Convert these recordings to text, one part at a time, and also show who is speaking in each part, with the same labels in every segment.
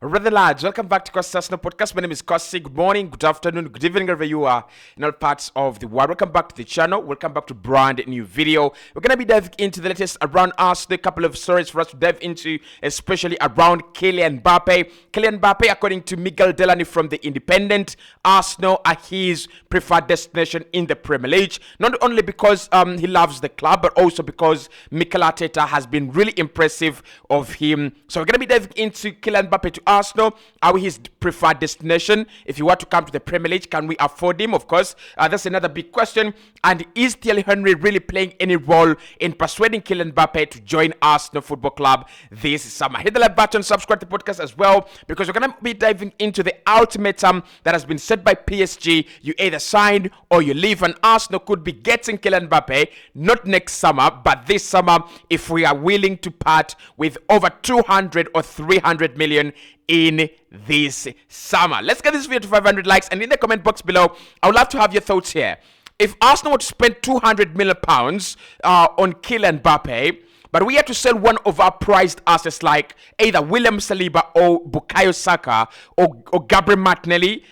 Speaker 1: Rather lads, welcome back to Cossy Podcast. My name is Cossy. Good morning, good afternoon, good evening, wherever you are in all parts of the world. Welcome back to the channel. Welcome back to brand new video. We're going to be diving into the latest around Arsenal. A couple of stories for us to dive into, especially around Kylian Mbappe. Kylian Mbappe, according to Miguel Delaney from The Independent, Arsenal are his preferred destination in the Premier League. Not only because he loves the club, but also because Mikel Arteta has been really impressive of him. So we're going to be diving into Kylian Mbappe to Arsenal. Are we his preferred destination? If you want to come to the Premier League, can we afford him? Of course, that's another big question. And is Thierry Henry really playing any role in persuading Kylian Mbappe to join Arsenal Football Club this summer? Hit the like button, subscribe to the podcast as well, because we're going to be diving into the ultimatum that has been set by PSG. You either sign or you leave, and Arsenal could be getting Kylian Mbappe not next summer, but this summer, if we are willing to part with over 200 or 300 million in this summer. Let's get this video to 500 likes, and in the comment box below, I would love to have your thoughts here. If Arsenal were to spend 200 million pounds on Kylian Mbappe, but we had to sell one of our prized assets like either William Saliba or Bukayo Saka or Gabriel Martinelli,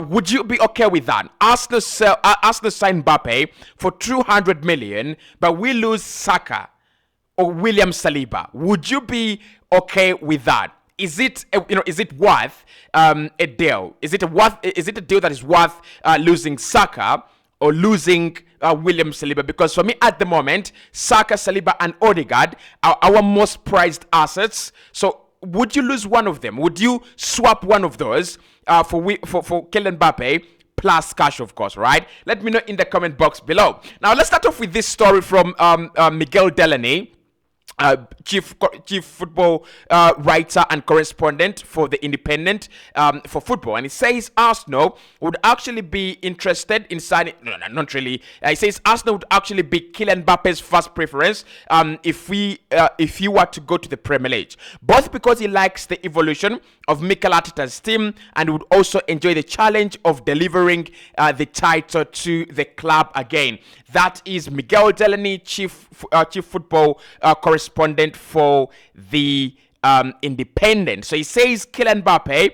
Speaker 1: would you be okay with that? Arsenal sign Mbappe for 200 million, but we lose Saka or William Saliba. Would you be okay with that? Is it worth a deal? Is it a deal that is worth losing Saka or losing William Saliba? Because for me at the moment, Saka, Saliba, and Odegaard are our most prized assets. So would you lose one of them? Would you swap one of those for Kylian Mbappe? Plus cash, of course, right? Let me know in the comment box below. Now, let's start off with this story from Miguel Delaney, chief football writer and correspondent for The Independent for football, and he says Arsenal would actually be interested in signing. No, not really. He says Arsenal would actually be Kylian Mbappe's first preference if he were to go to the Premier League, both because he likes the evolution of Mikel Arteta's team and would also enjoy the challenge of delivering the title to the club again. That is Miguel Delaney, chief football correspondent for The Independent. So he says Kylian Mbappe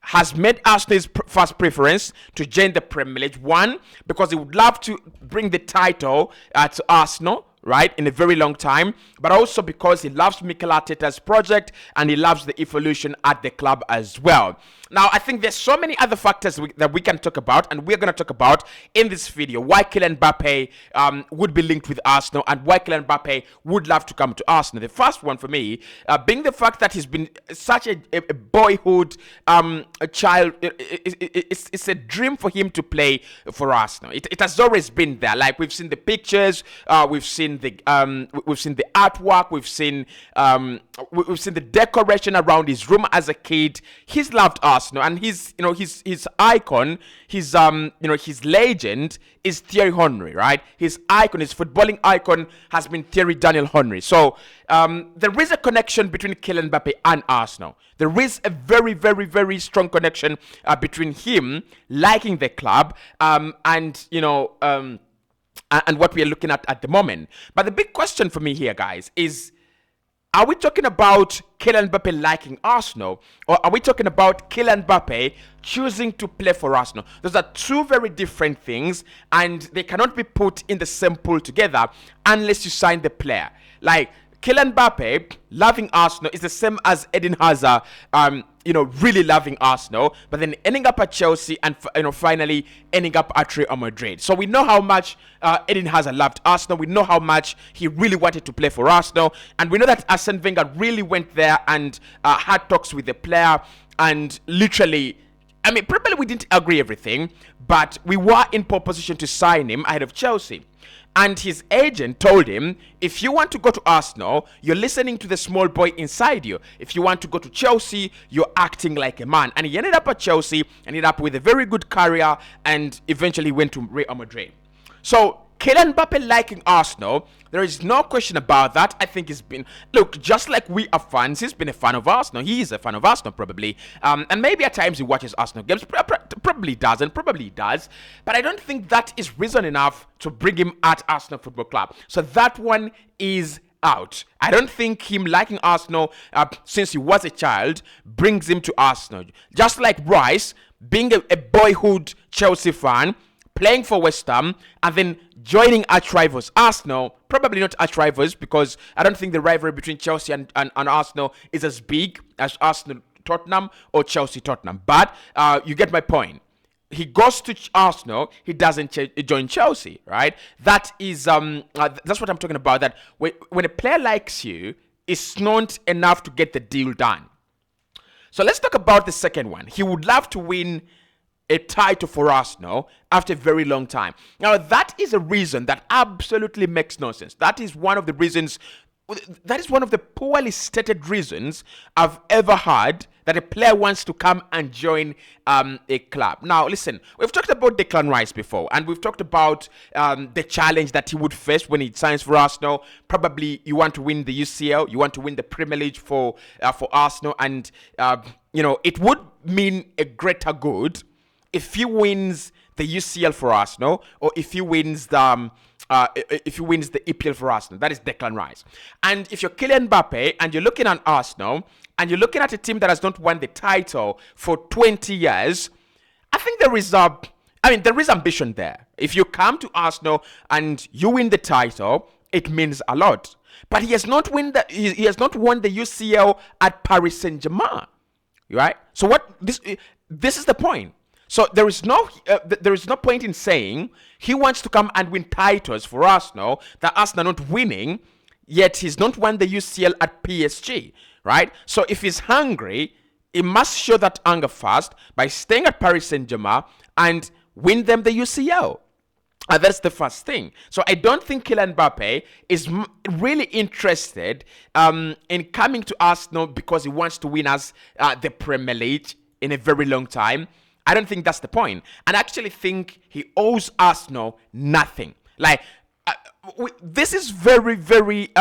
Speaker 1: has made Arsenal's first preference to join the Premier League. One, because he would love to bring the title to Arsenal, right, in a very long time, but also because he loves Mikel Arteta's project and he loves the evolution at the club as well. Now, I think there's so many other factors that we can talk about, and we're going to talk about in this video why Kylian Mbappe would be linked with Arsenal and why Kylian Mbappe would love to come to Arsenal. The first one for me being the fact that he's been such a boyhood a child. It's a dream for him to play for Arsenal. It has always been there. Like, we've seen the pictures, we've seen the artwork, we've seen the decoration around his room as a kid. He's loved Arsenal, and his icon, his legend is Thierry Henry, right? His icon, his footballing icon, has been Thierry Daniel Henry. So there is a connection between Kylian Mbappe and Arsenal. There is a very, very, very strong connection between him liking the club and what we are looking at the moment. But the big question for me here, guys, is, are we talking about Kylian Mbappe liking Arsenal, or are we talking about Kylian Mbappe choosing to play for Arsenal? Those are two very different things, and they cannot be put in the same pool together unless you sign the player. Like, Kylian Mbappe loving Arsenal is the same as Eden Hazard, really loving Arsenal, but then ending up at Chelsea and finally ending up at Real Madrid. So we know how much Eden Hazard loved Arsenal. We know how much he really wanted to play for Arsenal, and we know that Arsene Wenger really went there and had talks with the player, and literally, probably we didn't agree everything, but we were in pole position to sign him ahead of Chelsea. And his agent told him, if you want to go to Arsenal, you're listening to the small boy inside you. If you want to go to Chelsea, you're acting like a man. And he ended up at Chelsea, ended up with a very good career, and eventually went to Real Madrid. So Kylian Mbappe liking Arsenal, there is no question about that. I think he's been, look, just like we are fans, he's been a fan of Arsenal. He is a fan of Arsenal, probably. And maybe at times he watches Arsenal games. Probably doesn't, probably does. But I don't think that is reason enough to bring him at Arsenal Football Club. So that one is out. I don't think him liking Arsenal since he was a child brings him to Arsenal. Just like Rice being a boyhood Chelsea fan, playing for West Ham, and then joining arch rivals Arsenal. Probably not arch rivals, because I don't think the rivalry between Chelsea and Arsenal is as big as Arsenal Tottenham or Chelsea Tottenham. But you get my point. He goes to Arsenal, he doesn't join Chelsea, right? That is that's what I'm talking about. That when a player likes you, it's not enough to get the deal done. So let's talk about the second one. He would love to win a title for Arsenal after a very long time. Now, that is a reason that absolutely makes no sense. That is one of the reasons, that is one of the poorly stated reasons I've ever heard that a player wants to come and join a club. Now, listen, we've talked about Declan Rice before, and we've talked about the challenge that he would face when he signs for Arsenal. Probably you want to win the UCL, you want to win the Premier League for Arsenal, and it would mean a greater good if he wins the UCL for Arsenal, or if he wins the EPL for Arsenal. That is Declan Rice. And if you're Kylian Mbappe and you're looking at Arsenal and you're looking at a team that has not won the title for 20 years, I think there is ambition there. If you come to Arsenal and you win the title, it means a lot. But he has not won the UCL at Paris Saint-Germain, right? So this is the point. So there is no point in saying he wants to come and win titles for Arsenal that Arsenal are not winning, yet he's not won the UCL at PSG, right? So if he's hungry, he must show that hunger first by staying at Paris Saint-Germain and win them the UCL. That's the first thing. So I don't think Kylian Mbappe is really interested in coming to Arsenal because he wants to win us the Premier League in a very long time. I don't think that's the point. And I actually think he owes Arsenal nothing. This is very, very,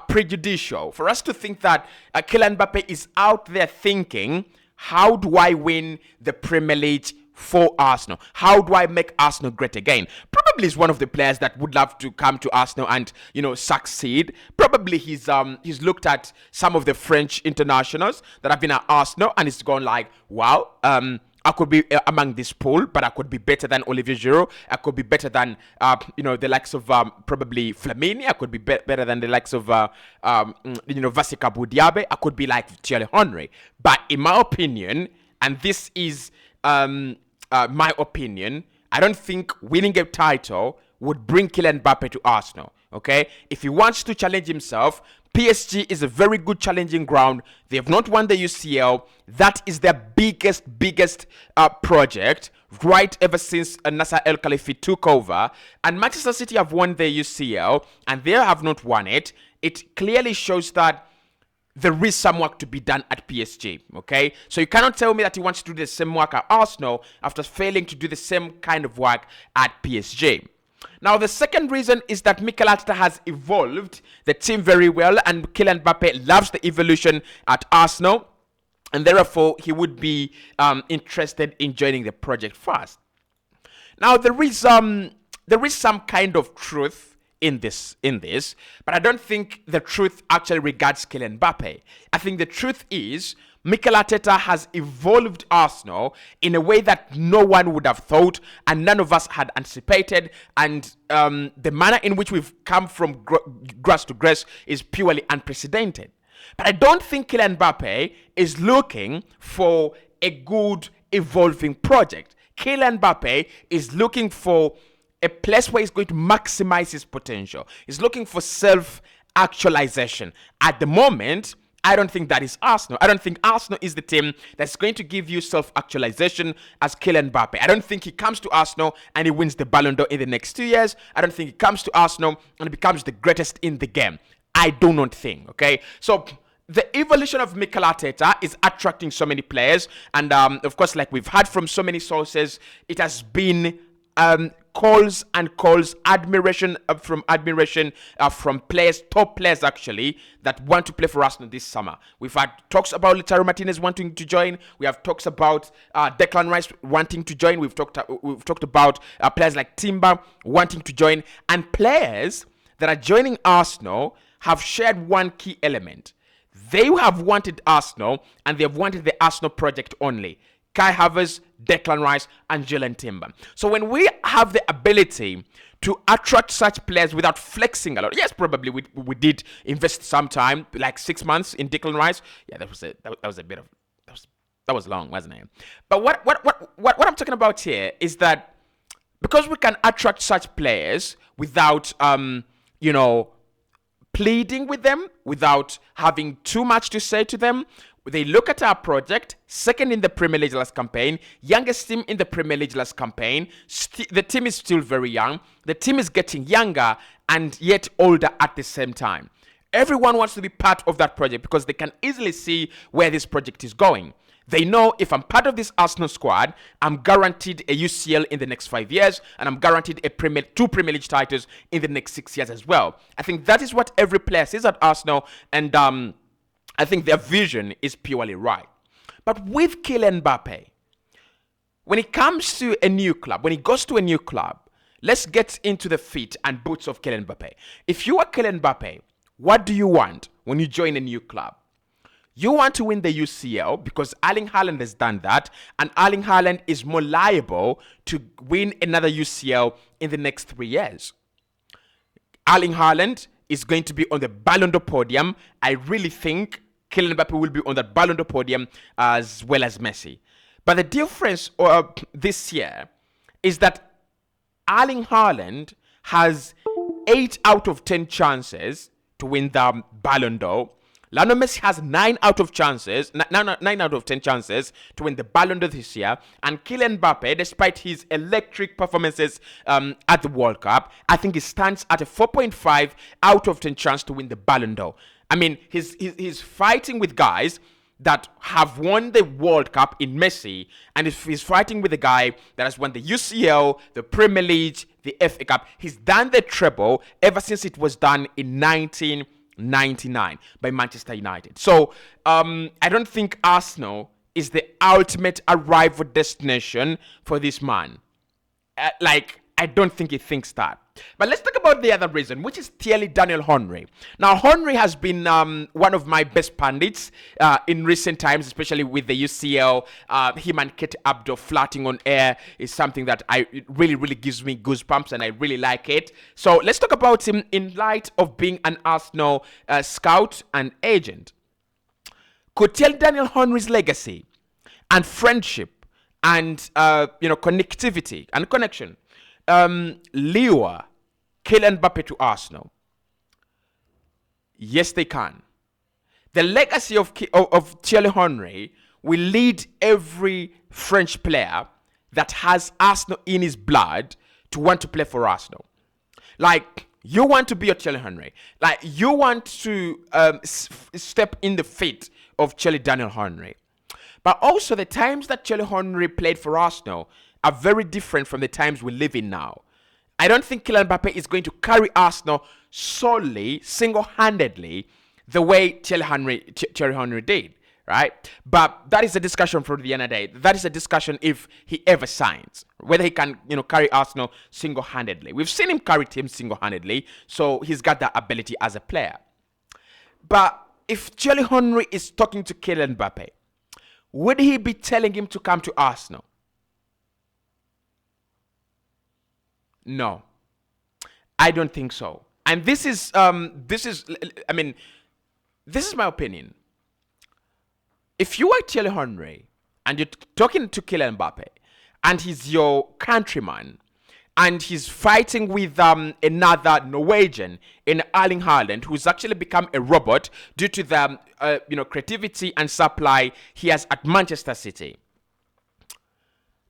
Speaker 1: prejudicial for us to think that Kylian Mbappe is out there thinking, how do I win the Premier League for Arsenal? How do I make Arsenal great again? Probably is one of the players that would love to come to Arsenal and succeed. Probably he's looked at some of the French internationals that have been at Arsenal and he's gone like, wow, I could be among this pool, but I could be better than Olivier Giroud. I could be better than the likes of probably Flamini. I could be better than the likes of Vasika Boudiabe. I could be like Thierry Henry. But in my opinion, and this is my opinion, I don't think winning a title would bring Kylian Mbappe to Arsenal, okay? If he wants to challenge himself, PSG is a very good challenging ground. They have not won the UCL. That is their biggest project, right ever since Nasser El Khelaïfi took over. And Manchester City have won the UCL, and they have not won it. It clearly shows that there is some work to be done at PSG, okay? So you cannot tell me that he wants to do the same work at Arsenal after failing to do the same kind of work at PSG. Now, the second reason is that Mikel Arteta has evolved the team very well, and Kylian Mbappe loves the evolution at Arsenal, and therefore he would be interested in joining the project first. Now, there is some kind of truth in this, but I don't think the truth actually regards Kylian Mbappe. I think the truth is Mikel Arteta has evolved Arsenal in a way that no one would have thought and none of us had anticipated, and the manner in which we've come from grass to grace is purely unprecedented. But I don't think Kylian Mbappe is looking for a good evolving project. Kylian Mbappe is looking for a place where he's going to maximize his potential. He's looking for self-actualization. At the moment, I don't think that is Arsenal. I don't think Arsenal is the team that's going to give you self-actualization as Kylian Mbappe. I don't think he comes to Arsenal and he wins the Ballon d'Or in the next 2 years. I don't think he comes to Arsenal and he becomes the greatest in the game. I do not think, okay? So the evolution of Mikel Arteta is attracting so many players. And of course, like we've heard from so many sources, it has been calls, admiration from players, top players actually, that want to play for Arsenal this summer. We've had talks about Lautaro Martinez wanting to join. We have talks about Declan Rice wanting to join. We've talked about players like Timber wanting to join, and players that are joining Arsenal have shared one key element. They have wanted Arsenal, and they have wanted the Arsenal project only. Kai Havertz, Declan Rice, and Jalen Timber. So when we have the ability to attract such players without flexing a lot, yes, probably we did invest some time, like 6 months in Declan Rice. Yeah, that was a bit of that was long, wasn't it? But what I'm talking about here is that because we can attract such players without pleading with them, without having too much to say to them, they look at our project, second in the Premier League last campaign, youngest team in the Premier League last campaign. The team is still very young. The team is getting younger and yet older at the same time. Everyone wants to be part of that project because they can easily see where this project is going. They know if I'm part of this Arsenal squad, I'm guaranteed a UCL in the next 5 years, and I'm guaranteed two Premier League titles in the next 6 years as well. I think that is what every player sees at Arsenal, and I think their vision is purely right. But with Kylian Mbappe, when it comes to a new club, when he goes to a new club, let's get into the feet and boots of Kylian Mbappe. If you are Kylian Mbappe, what do you want when you join a new club? You want to win the UCL because Erling Haaland has done that, and Erling Haaland is more liable to win another UCL in the next 3 years. Erling Haaland is going to be on the Ballon d'Or podium. I really think Kylian Mbappe will be on that Ballon d'Or podium as well as Messi. But the difference this year is that Erling Haaland has 8 out of 10 chances to win the Ballon d'Or. Lionel Messi has 9 out of 10 chances to win the Ballon d'Or this year. And Kylian Mbappe, despite his electric performances at the World Cup, I think he stands at a 4.5 out of 10 chance to win the Ballon d'Or. I mean, he's fighting with guys that have won the World Cup in Messi, and he's fighting with a guy that has won the UCL, the Premier League, the FA Cup. He's done the treble ever since it was done in 1999 by Manchester United. So I don't think Arsenal is the ultimate arrival destination for this man. I don't think he thinks that. But let's talk about the other reason, which is clearly Daniel Henry. Now, Henry has been one of my best pundits in recent times, especially with the UCL. Him and Kate Abdo flirting on air is something that it really gives me goosebumps, and I really like it. So let's talk about him in light of being an Arsenal scout and agent. Could tell Daniel Henry's legacy and friendship and connectivity and connection lure Kylian Mbappe to Arsenal? Yes, they can. The legacy of Thierry Henry will lead every French player that has Arsenal in his blood to want to play for Arsenal. Like, you want to be a Thierry Henry. Like, you want to step in the feet of Daniel Henry. But also, the times that Thierry Henry played for Arsenal are very different from the times we live in now. I don't think Kylian Mbappe is going to carry Arsenal solely, single-handedly, the way Thierry Henry did, right? But that is a discussion for the other day. That is a discussion if he ever signs, whether he can, carry Arsenal single-handedly. We've seen him carry teams single-handedly, so he's got that ability as a player. But if Thierry Henry is talking to Kylian Mbappe, would he be telling him to come to Arsenal? No, I don't think so. And this is my opinion. If you are Thierry Henry and you're talking to Kylian Mbappe and he's your countryman and he's fighting with another Norwegian in Erling Haaland, who's actually become a robot due to the creativity and supply he has at Manchester City,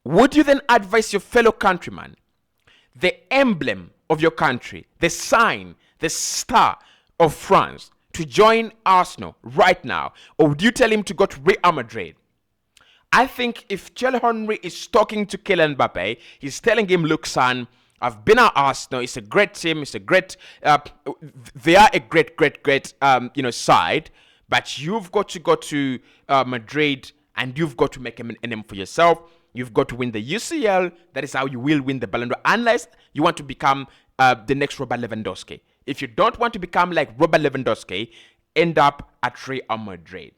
Speaker 1: would you then advise your fellow countryman, the emblem of your country, the sign, the star of France, to join Arsenal right now? Or would you tell him to go to Real Madrid? I think if Thierry Henry is talking to Kylian Mbappe, he's telling him, look, son, I've been at Arsenal. It's a great team. It's a great, they are a great side. But you've got to go to Madrid, and you've got to make a name for yourself. You've got to win the UCL. That is how you will win the Ballon d'Or, unless you want to become the next Robert Lewandowski. if you don't want to become like Robert Lewandowski, end up at Real Madrid.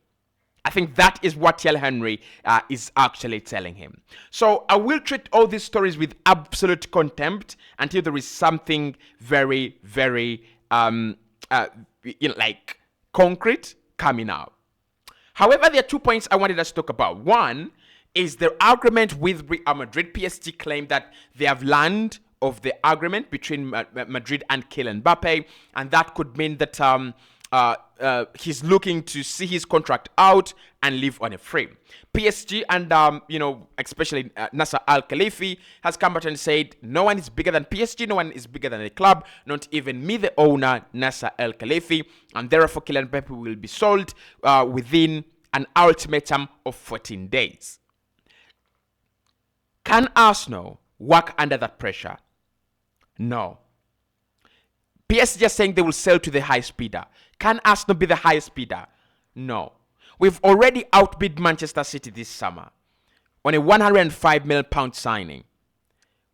Speaker 1: I think that is what Thierry Henry is actually telling him. So I will treat all these stories with absolute contempt until there is something very, very, like concrete coming out. However, there are 2 points I wanted us to talk about. One is the argument with Real Madrid. PSG claimed that they have learned of the argument between Madrid and Kylian Mbappe, and that could mean that he's looking to see his contract out and live on a free. PSG and especially Nasser Al Khelaifi has come out and said no one is bigger than PSG, no one is bigger than the club, not even me, the owner, Nasser Al Khelaifi, and therefore Kylian Mbappe will be sold within an ultimatum of 14 days. Can Arsenal work under that pressure? No. PSG are saying they will sell to the high speeder. Can Arsenal be the highest bidder? No. We've already outbid Manchester City this summer on a £105 million signing.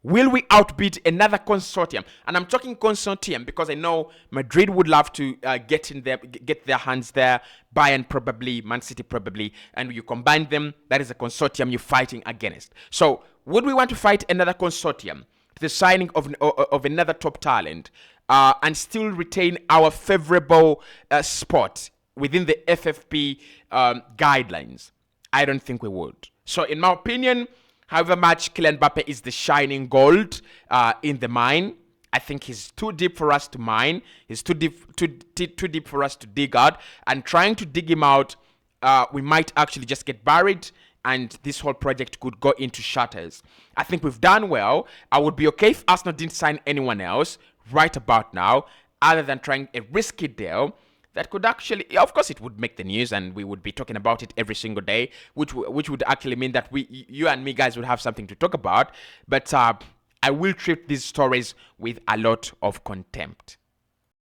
Speaker 1: Will we outbid another consortium? And I'm talking consortium because I know Madrid would love to get their hands there, Bayern probably, Man City probably, and you combine them, that is a consortium you're fighting against. So would we want to fight another consortium, the signing of another top talent, and still retain our favorable spot within the FFP guidelines? I don't think we would. So in my opinion, however much Kylian Mbappe is the shining gold in the mine, I think he's too deep for us to mine. He's too deep for us to dig out. And trying to dig him out, we might actually just get buried, and this whole project could go into shatters. I think we've done well. I would be okay if Arsenal didn't sign anyone else right about now, other than trying a risky deal that could actually, of course, it would make the news, and we would be talking about it every single day, which would actually mean that you and me guys would have something to talk about. But I will treat these stories with a lot of contempt.